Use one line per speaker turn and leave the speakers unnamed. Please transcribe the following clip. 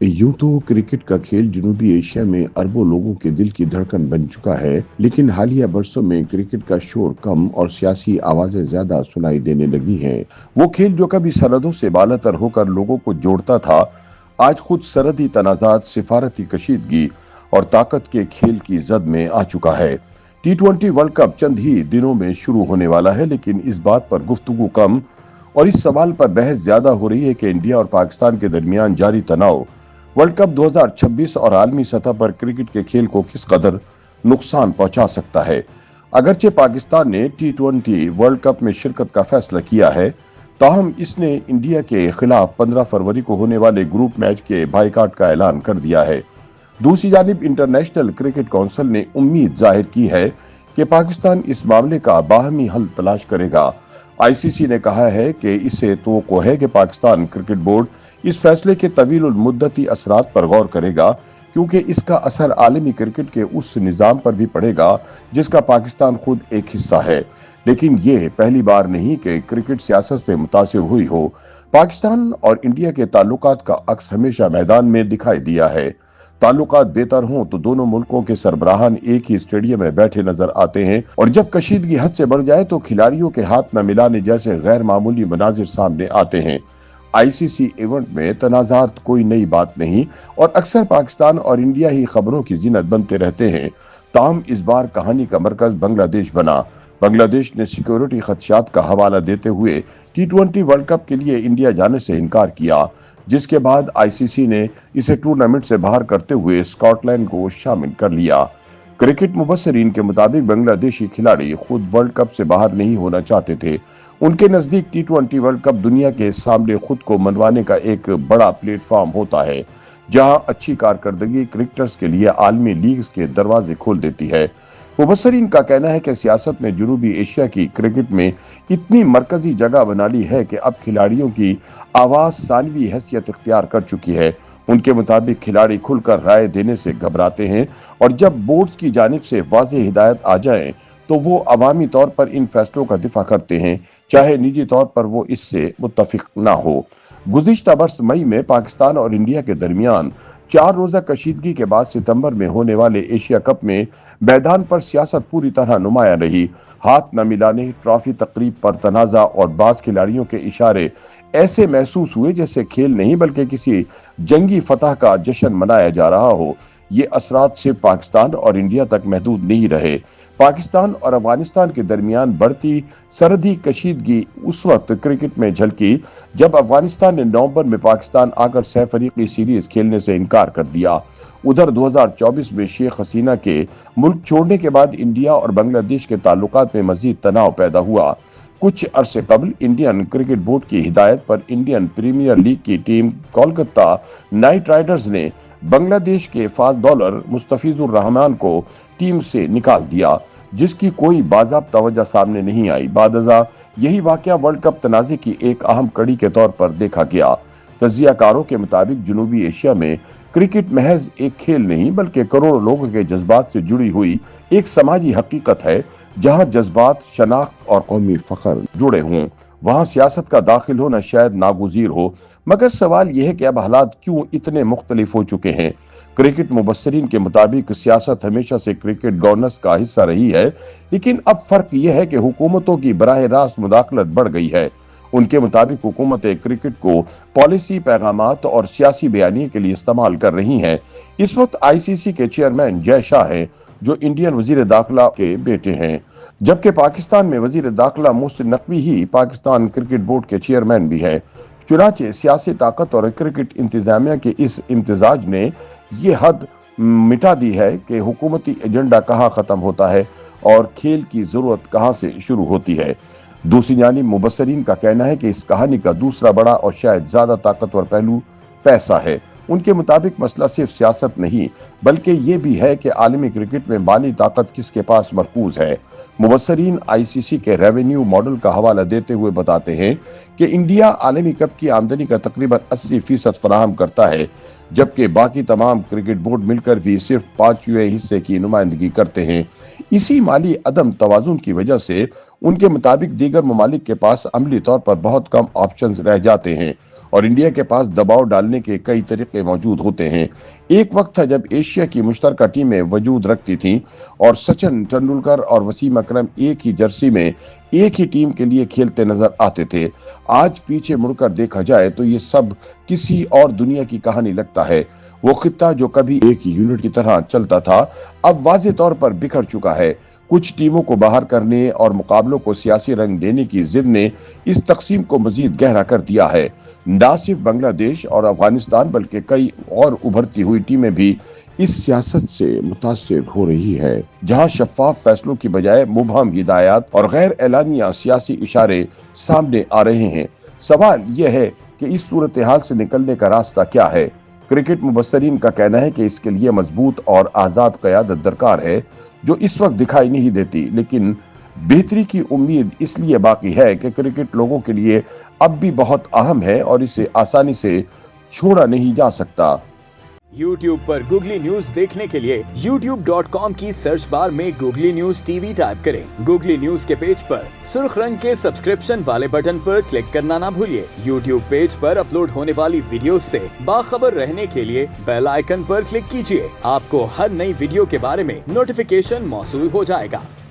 यूं तो क्रिकेट का खेल जनूबी एशिया में अरबों लोगों के दिल की धड़कन बन चुका है, लेकिन हालिया बरसों में क्रिकेट का शोर कम और सियासी आवाजें ज्यादा सुनाई देने लगी हैं। वो खेल जो कभी सरहदों से बालातर होकर लोगों को जोड़ता था, आज खुद सरहदी तनाजात, सिफारती कशीदगी और ताकत के खेल की जद में आ चुका है। T20 वर्ल्ड कप चंद ही दिनों में शुरू होने वाला है, लेकिन इस बात पर गुफ्तगू कम और इस सवाल पर बहस ज्यादा हो रही है कि इंडिया और पाकिस्तान के दरमियान जारी तनाव वर्ल्ड कप 2026 और आलमी सतह पर क्रिकेट के खेल को किस कदर नुकसान पहुंचा सकता है। अगरचे पाकिस्तान ने T20 वर्ल्ड कप में शिरकत का फैसला किया है, ताहम इसने इंडिया के खिलाफ 15 फरवरी को होने वाले ग्रुप मैच के बाइकाट का ऐलान कर दिया है। दूसरी जानिब इंटरनेशनल क्रिकेट काउंसिल ने उम्मीद जाहिर की है कि पाकिस्तान इस मामले का बाहमी हल तलाश करेगा। आईसीसी ने कहा है कि इसे तवक्को है कि पाकिस्तान क्रिकेट बोर्ड इस फैसले के तवील मुद्दती असरात पर गौर करेगा, क्योंकि इसका असर आलमी क्रिकेट के उस निज़ाम पर भी पड़ेगा जिसका पाकिस्तान खुद एक हिस्सा है। लेकिन ये पहली बार नहीं कि क्रिकेट सियासत से मुतासिर हुई हो। पाकिस्तान और इंडिया के ताल्लुकात का अक्स हमेशा मैदान में दिखाई दिया है। ताल्लुकात बेहतर हों तो दोनों मुल्कों के सरबराहान एक ही स्टेडियम में बैठे नजर आते हैं, और जब कशीदगी हद से बढ़ जाए तो खिलाड़ियों के हाथ न मिलाने जैसे गैर मामूली मनाजिर सामने आते हैं। आईसीसी इवेंट में तनाजात कोई नई बात नहीं और अक्सर पाकिस्तान और इंडिया ही खबरों की जीनत बनते रहते हैं। ताहम इस बार कहानी का मरकज बांग्लादेश बना। बांग्लादेश ने सिक्योरिटी खदशात का हवाला देते हुए T20 वर्ल्ड कप के लिए इंडिया जाने से इनकार किया, जिसके बाद आईसीसी ने इसे टूर्नामेंट से बाहर करते हुए स्कॉटलैंड को शामिल कर लिया। क्रिकेट मुबस्सिरीन के मुताबिक बांग्लादेशी खिलाड़ी खुद वर्ल्ड कप से बाहर नहीं होना चाहते थे। उनके नजदीक T20 वर्ल्ड कप दुनिया के सामने खुद को मनवाने का एक बड़ा प्लेटफॉर्म होता है, जहां अच्छी कारकर्दगी क्रिकेटर्स के लिए आलमी लीग्स के दरवाजे खोल देती है। मुबस्सिरीन का कहना है कि सियासत ने जनूबी एशिया की क्रिकेट में इतनी मरकजी जगह बना ली है कि अब खिलाड़ियों की आवाज सानवी हैसियत इख्तियार कर चुकी है। उनके मुताबिक खिलाड़ी खुलकर राय देने से घबराते हैं, और जब बोर्ड की जानिब से वाज़ेह हिदायत आ जाए तो वो अवामी तौर पर इन फैसलों का दिफा करते हैं, चाहे निजी तौर पर वो इससे मुत्तफिक ना हो। गुज़िश्ता बरस मई में पाकिस्तान और इंडिया के दरमियान 4 रोजा कशीदगी के बाद सितंबर में होने वाले एशिया कप में मैदान पर सियासत पूरी तरह नुमाया रही। हाथ न मिलाने, ट्रॉफी तकरीब पर तनाजा और बाज खिलाड़ियों के इशारे ऐसे महसूस हुए जैसे खेल नहीं बल्कि किसी जंगी फतह का जश्न मनाया जा रहा हो। ये असरात सिर्फ पाकिस्तान और इंडिया तक महदूद नहीं रहे। पाकिस्तान और अफगानिस्तान के दरमियान बढ़ती सरहदी कशीदगी उस वक्त क्रिकेट में झलकी जब अफगानिस्तान ने नवंबर में पाकिस्तान आकर सहफरीकी सीरीज खेलने से इनकार कर दिया। उधर 2024 में शेख हसीना के मुल्क छोड़ने के बाद इंडिया और बांग्लादेश के ताल्लुकात में मजीद तनाव पैदा हुआ। कुछ अरसे कबल इंडियन क्रिकेट बोर्ड की हिदायत पर इंडियन प्रीमियर लीग की टीम कोलकाता नाइट राइडर्स ने बांग्लादेश के फास्ट बॉलर मुस्तफिजुर रहमान को टीम से निकाल दिया, जिसकी कोई बाज़ाब्ता वजह सामने नहीं आई। बादजा यही वाकया वर्ल्ड कप तनाज़े की एक अहम कड़ी के तौर पर देखा गया। तज्जियाकारों के मुताबिक जनूबी एशिया में क्रिकेट महज एक खेल नहीं बल्कि करोड़ों लोगों के जज्बात से जुड़ी हुई एक समाजी हकीकत है। जहां जज्बात, शनाख्त और कौमी फख्र जुड़े हों, वहां सियासत का दाखिल होना शायद नागुज़ीर हो। मगर सवाल यह है कि अब हालात क्यों इतने मुख्तलिफ हो चुके हैं। क्रिकेट मुबस्सिरीन के मुताबिक सियासत हमेशा से क्रिकेट गवर्नेंस का हिस्सा रही है, लेकिन अब फर्क यह है कि हुकूमतों की बराह रास्त मुदाखलत बढ़ गई है। उनके मुताबिक हुकूमतें क्रिकेट को पॉलिसी, पैगामात और सियासी बयानी के लिए इस्तेमाल कर रही हैं। इस वक्त आईसीसी के चेयरमैन जय शाह हैं, जो इंडियन वजीर दाखिला के बेटे हैं, जबकि पाकिस्तान में वजीर दाखिला मोहसिन नकवी ही पाकिस्तान क्रिकेट बोर्ड के चेयरमैन भी हैं। चुनाचे सियासी ताकत और क्रिकेट इंतजामिया के इस इम्तिजाज ने यह हद मिटा दी है कि हुकूमती एजेंडा कहाँ खत्म होता है और खेल की जरूरत कहाँ से शुरू होती है। दूसरी जानिब मुबस्सिरीन का कहना है कि इस कहानी का दूसरा बड़ा और शायद ज्यादा ताकतवर पहलू पैसा है। उनके मुताबिक मसला सिर्फ सियासत नहीं बल्कि ये भी है कि आलमी क्रिकेट में माली ताकत किसके पास मरकूज है। मुबस्सिरीन आईसीसी के रेवेन्यू मॉडल का हवाला देते हुए बताते हैं कि इंडिया आलमी कप की आमदनी का तकरीबन 80% फराहम करता है, जबकि बाकी तमाम क्रिकेट बोर्ड मिलकर भी सिर्फ 5वें हिस्से की नुमाइंदगी करते हैं। इसी माली अदम तवाजुन की वजह से उनके मुताबिक दीगर ममालिक के पास अमली तौर पर बहुत कम ऑप्शंस रह जाते हैं और इंडिया के पास दबाव डालने के कई तरीके मौजूद होते हैं। एक वक्त था जब एशिया की मुश्तरका टीमें वजूद रखती थीं और सचिन तेंदुलकर और वसीम अकरम एक ही जर्सी में एक ही टीम के लिए खेलते नजर आते थे। आज पीछे मुड़कर देखा जाए तो ये सब किसी और दुनिया की कहानी लगता है। वो खित्ता जो कभी एक यूनिट की तरह चलता था, अब वाज़ेह तौर पर बिखर चुका है। कुछ टीमों को बाहर करने और मुकाबलों को सियासी रंग देने की जिद ने इस तकसीम को मजीद गहरा कर दिया है। न सिर्फ बांग्लादेश और अफगानिस्तान बल्कि कई और उभरती हुई टीमें भी इस सियासत से मुतासिर हो रही है, जहां शफाफ फैसलों की बजाय मुबहम हिदायत और गैर एलानिया सियासी इशारे सामने आ रहे हैं। सवाल यह है कि इस सूरत हाल से निकलने का रास्ता क्या है। क्रिकेट मुबस्सरीन का कहना है कि इसके लिए मजबूत और आजाद क़यादत दरकार है, जो इस वक्त दिखाई नहीं देती, लेकिन बेहतरी की उम्मीद इसलिए बाकी है कि क्रिकेट लोगों के लिए अब भी बहुत अहम है और इसे आसानी से छोड़ा नहीं जा सकता।
YouTube पर गूगली न्यूज देखने के लिए youtube.com की सर्च बार में गूगली न्यूज टीवी टाइप करें। गूगली न्यूज के पेज पर सुर्ख रंग के सब्सक्रिप्शन वाले बटन पर क्लिक करना ना भूलिए। YouTube पेज पर अपलोड होने वाली वीडियोस से बाखबर रहने के लिए बेल आइकन पर क्लिक कीजिए। आपको हर नई वीडियो के बारे में नोटिफिकेशन मौसूल हो जाएगा।